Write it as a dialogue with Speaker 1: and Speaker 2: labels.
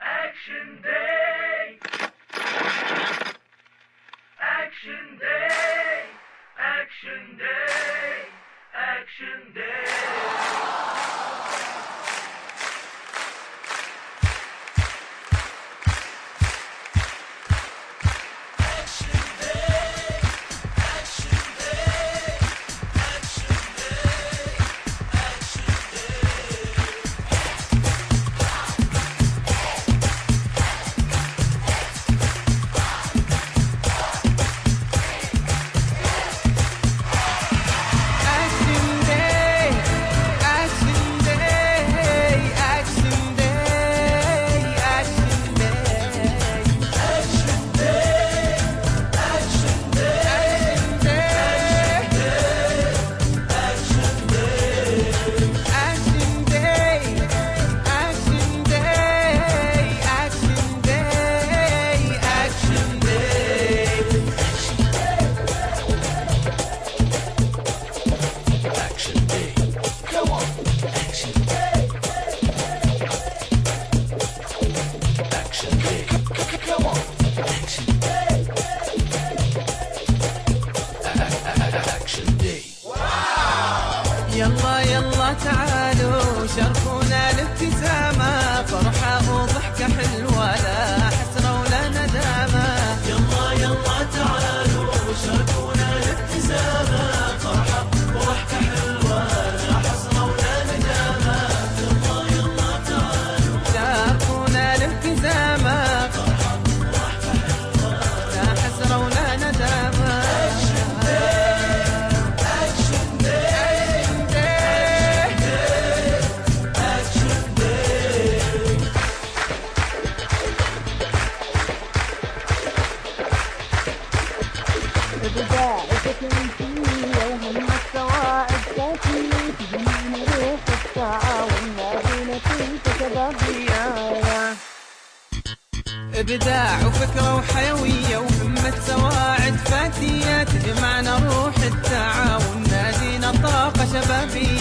Speaker 1: Action Day! Action Day! Action Day! Action Day!
Speaker 2: يلا يلا تعالوا شاركونا الابتسامة، فرحة وضحكة حلوة لا حسرة ولا ندامة.
Speaker 1: يلا يلا تعالوا شاركونا الابتسامة، فرحة وضحكة حلوة لا حسرة ولا ندامة. يلا يلا تعالوا
Speaker 2: شاركونا الابتسامة،
Speaker 1: فرحة وضحكة حلوة
Speaker 2: لا حسرة ولا ندامة.
Speaker 3: إبداع وتكنيكية وهم السواعد ذاتية تجمعنا روح التعاون مدينة شبابية.
Speaker 2: إبداع وفكرة وحيوية وهمة سواعد فاتية تجمعنا روح التعاون نادينا طاقة شبابية.